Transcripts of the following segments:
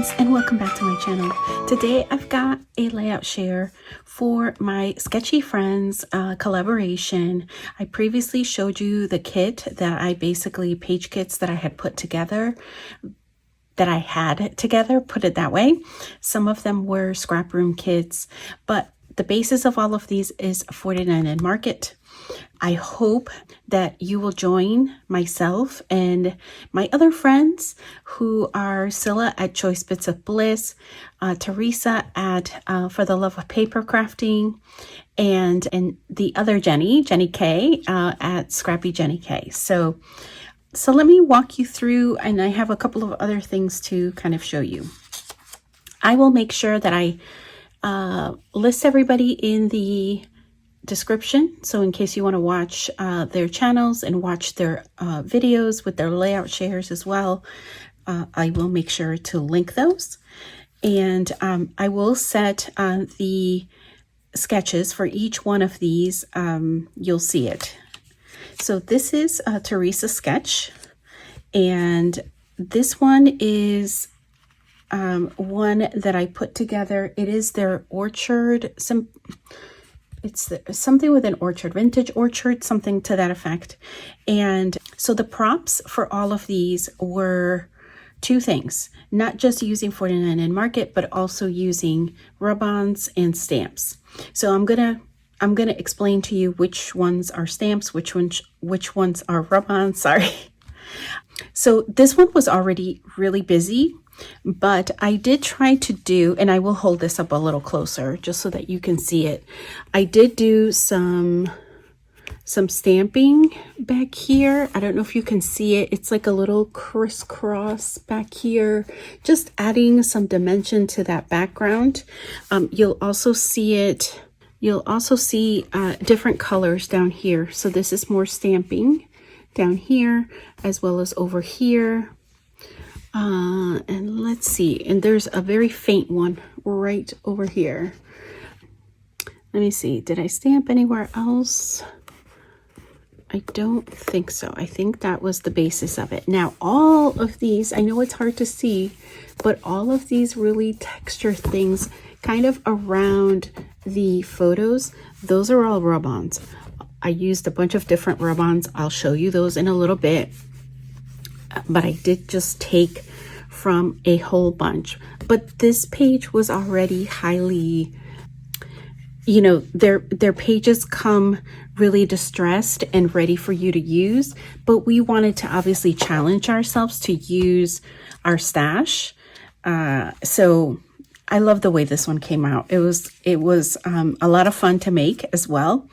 guys, and welcome back to my channel. Today I've got a layout share for my Sketchy Friends collaboration. I previously showed you the kit that I basically, page kits that I had put together, put it that way. Some of them were scrap room kits, but the basis of all of these is 49 and Market. I hope that you will join myself and my other friends who are Scylla at Choice Bits of Bliss, Teresa at For the Love of Paper Crafting, and the other Jenny K at Scrappy Jenny K. So let me walk you through, and I have a couple of other things to kind of show you. I will make sure that I list everybody in the description, so in case you want to watch their channels and watch their videos with their layout shares as well, I will make sure to link those. And I will set the sketches for each one of these. You'll see it. So this is Teresa's sketch, and this one is one that I put together. It is their orchard, it's something with an orchard, vintage orchard, something to that effect. And so the props for all of these were two things, not just using 49 and Market, but also using rub-ons and stamps. So I'm gonna explain to you which ones are stamps, which ones are rub-ons, sorry. So this one was already really busy, but I did try to do, and I will hold this up a little closer just so that you can see it. I did do some stamping back here. I don't know if you can see it. It's like a little crisscross back here, just adding some dimension to that background. You'll also see it. You'll also see different colors down here. So this is more stamping down here as well as over here. And let's see, and there's a very faint one right over here. Let me see, did I stamp anywhere else? I don't think so. I think that was the basis of it. Now, all of these, I know it's hard to see, but all of these really texture things kind of around the photos, those are all rub-ons. I used a bunch of different rub-ons. I'll show you those in a little bit. But I did just take from a whole bunch. But this page was already highly, you know, their pages come really distressed and ready for you to use. But we wanted to obviously challenge ourselves to use our stash. So I love the way this one came out. It was a lot of fun to make as well.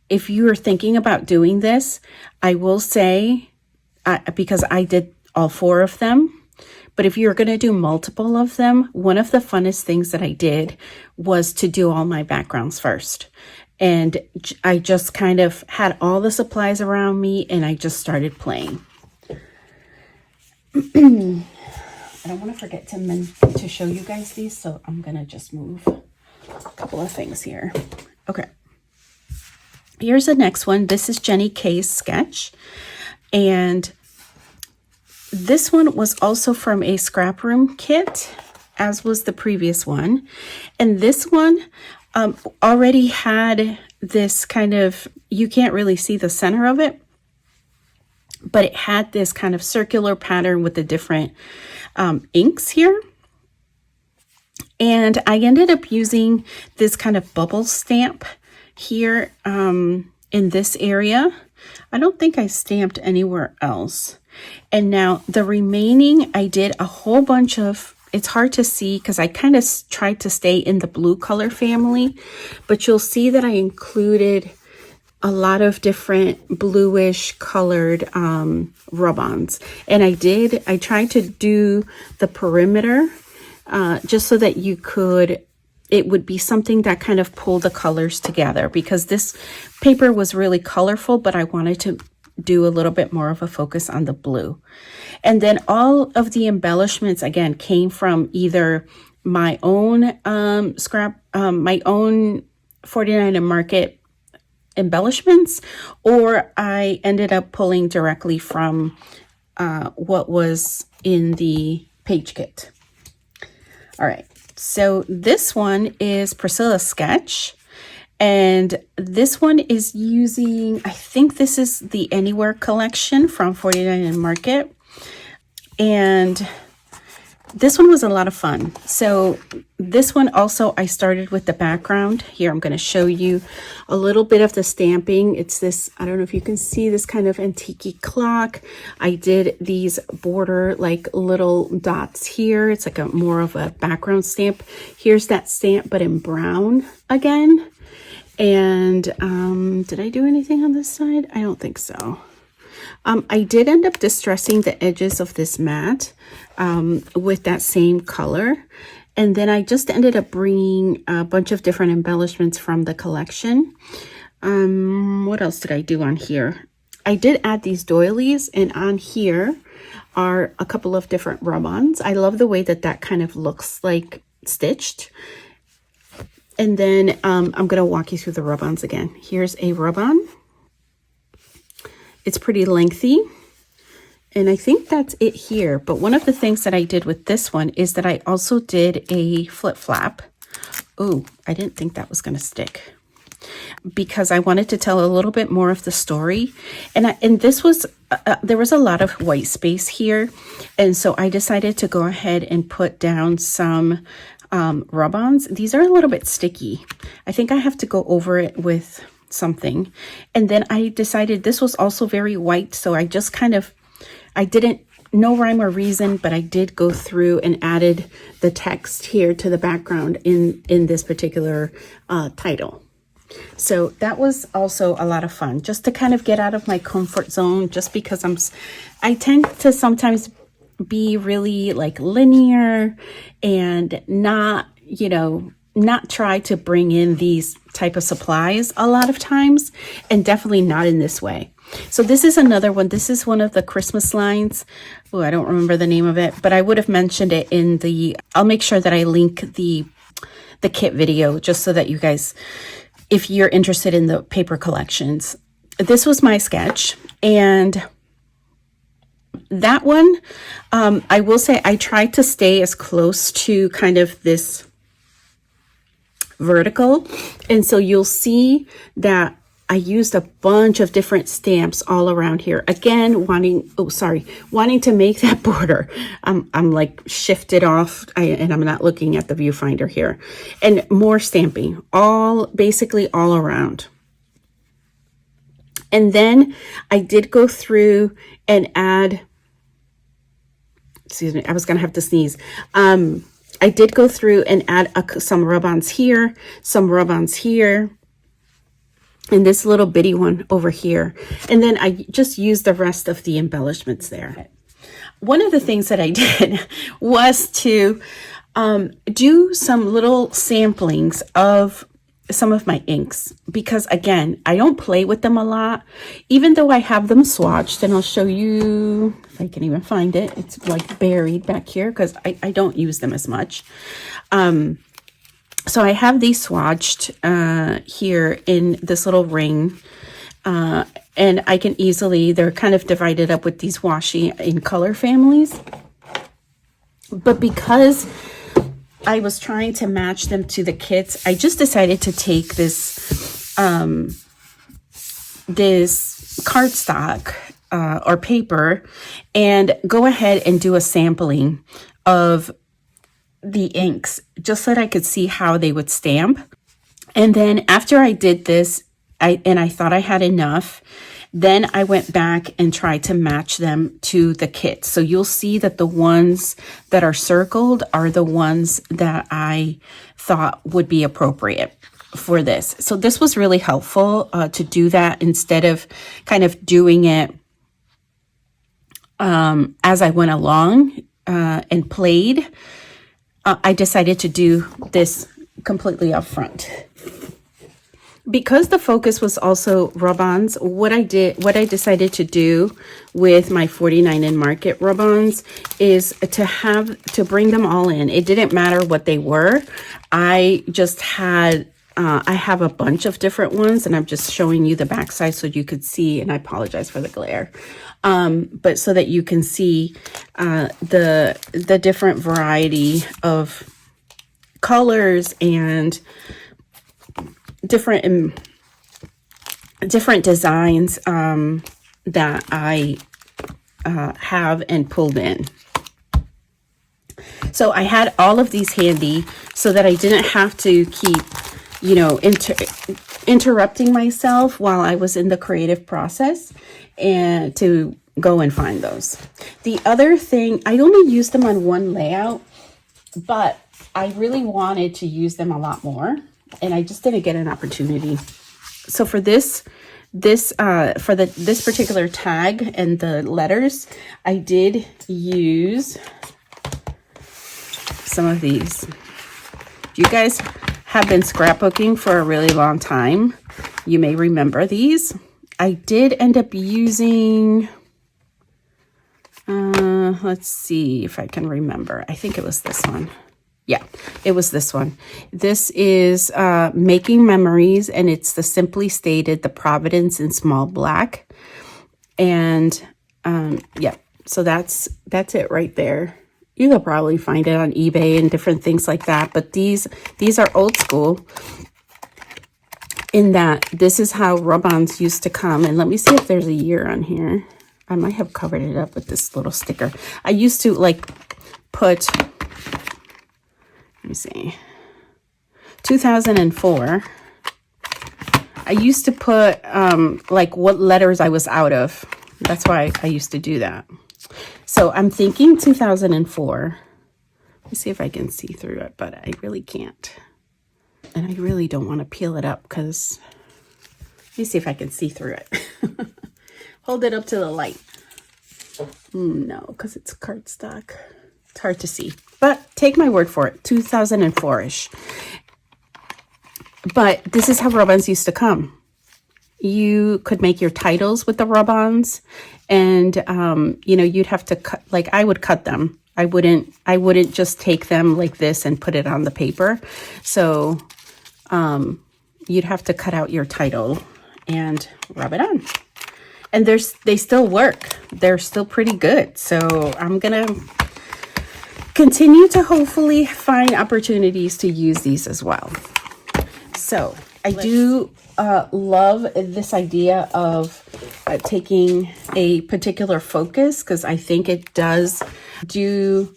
If you are thinking about doing this, I will say, because I did all 4 of them, but if you're going to do multiple of them, one of the funnest things that I did was to do all my backgrounds first. And I just kind of had all the supplies around me and I just started playing. I don't want to forget to show you guys these, so I'm going to just move a couple of things here. Okay. Here's the next one. This is Jenny K's sketch. And this one was also from a scrap room kit, as was the previous one. And this one already had this kind of, you can't really see the center of it, but it had this kind of circular pattern with the different inks here. And I ended up using this kind of bubble stamp here in this area. I don't think I stamped anywhere else. And now the remaining, I did a whole bunch of, it's hard to see because I kind of tried to stay in the blue color family, but you'll see that I included a lot of different bluish colored rub-ons. And I tried to do the perimeter just so that it would be something that kind of pulled the colors together, because this paper was really colorful, but I wanted to do a little bit more of a focus on the blue. And then all of the embellishments again came from either my own my own 49 and Market embellishments, or I ended up pulling directly from what was in the page kit. All right, so this one is Priscilla's sketch. And this one is using, I think this is the Anywhere collection from 49 and Market. And this one was a lot of fun. So this one also, I started with the background. Here, I'm going to show you a little bit of the stamping. It's this, I don't know if you can see this kind of antique clock. I did these border like little dots here. It's like a more of a background stamp. Here's that stamp, but in brown again. And did I do anything on this side? I don't think so. I did end up distressing the edges of this mat with that same color. And then I just ended up bringing a bunch of different embellishments from the collection. What else did I do on here? I did add these doilies, and on here are a couple of different rub-ons. I love the way that that kind of looks like stitched. And then I'm going to walk you through the rub-ons again. Here's a rub-on. It's pretty lengthy. And I think that's it here. But one of the things that I did with this one is that I also did a flip flap. Oh, I didn't think that was going to stick, because I wanted to tell a little bit more of the story. And this was, there was a lot of white space here. And so I decided to go ahead and put down some rub-ons. These are a little bit sticky. I think I have to go over it with something. And then I decided this was also very white, so I just kind of, I didn't, no rhyme or reason, but I did go through and added the text here to the background in this particular title. So that was also a lot of fun, just to kind of get out of my comfort zone, just because I tend to sometimes be really like linear and not, you know, not try to bring in these type of supplies a lot of times, and definitely not in this way. So this is another one. This is one of the Christmas lines. Oh, I don't remember the name of it, but I would have mentioned it in the, I'll make sure that I link the kit video just so that you guys, if you're interested in the paper collections. This was my sketch, and that one, I will say I tried to stay as close to kind of this vertical. And so you'll see that I used a bunch of different stamps all around here. Again, wanting to make that border. I'm like shifted off, and I'm not looking at the viewfinder here. And more stamping, basically all around. And then I did go through and add, excuse me, I was going to have to sneeze. I did go through and add some rub-ons here, some rub-ons here, and this little bitty one over here. And then I just used the rest of the embellishments there. One of the things that I did was to do some little samplings of some of my inks, because again, I don't play with them a lot, even though I have them swatched, and I'll show you if I can even find it. It's like buried back here because I don't use them as much. So I have these swatched here in this little ring, and I can easily, they're kind of divided up with these washi in color families. But because I was trying to match them to the kits, I just decided to take this this cardstock or paper and go ahead and do a sampling of the inks just so that I could see how they would stamp. And then after I did this, I thought I had enough, then I went back and tried to match them to the kit. So you'll see that the ones that are circled are the ones that I thought would be appropriate for this. So this was really helpful to do that instead of kind of doing it as I went along and played. I decided to do this completely up front. Because the focus was also rub-ons, what I decided to do with my 49 and Market rub-ons is to bring them all in. It didn't matter what they were. I just had, I have a bunch of different ones, and I'm just showing you the backside so you could see, and I apologize for the glare. But so that you can see the different variety of colors and different designs that I have and pulled in. So I had all of these handy so that I didn't have to keep, you know, interrupting myself while I was in the creative process and to go and find those. The other thing, I only used them on one layout, but I really wanted to use them a lot more, and I just didn't get an opportunity. So for this particular tag and the letters, I did use some of these. You guys have been scrapbooking for a really long time. You may remember these. I did end up using, let's see if I can remember. I think it was this one. Yeah, it was this one. This is Making Memories, and it's the Simply Stated, the Providence in small black. And yeah, so that's it right there. You could probably find it on eBay and different things like that. But these are old school in that this is how rub-ons used to come. And let me see if there's a year on here. I might have covered it up with this little sticker. I used to like put, let me see, 2004. I used to put like what letters I was out of. That's why I used to do that. So I'm thinking 2004. Let me see if I can see through it, but I really can't. And I really don't want to peel it up because, let me see if I can see through it. Hold it up to the light. No, because it's cardstock. It's hard to see, but take my word for it, 2004-ish. But this is how rub-ons used to come. You could make your titles with the rub-ons, and you know, you'd have to cut, like I would cut them. I wouldn't just take them like this and put it on the paper. So you'd have to cut out your title and rub it on. And they still work. They're still pretty good. So I'm gonna continue to hopefully find opportunities to use these as well. So I do love this idea of taking a particular focus, because I think it does do,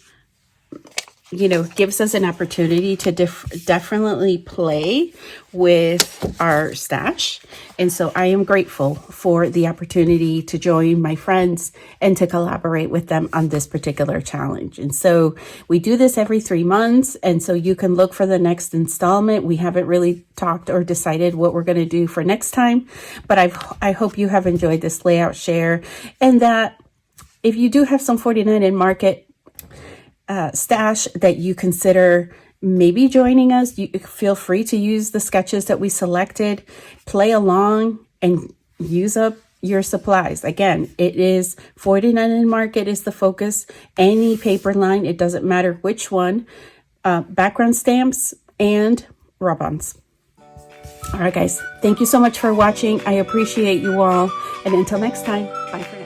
you know, gives us an opportunity to definitely play with our stash. And so I am grateful for the opportunity to join my friends and to collaborate with them on this particular challenge. And so we do this every 3 months. And so you can look for the next installment. We haven't really talked or decided what we're going to do for next time, but I hope you have enjoyed this layout share, and that if you do have some 49 in market stash that you consider maybe joining us, you feel free to use the sketches that we selected, play along, and use up your supplies. Again, it is 49 in market is the focus. Any paper line, it doesn't matter which one, background stamps and rub-ons. All right, guys, thank you so much for watching. I appreciate you all. And until next time, bye for now.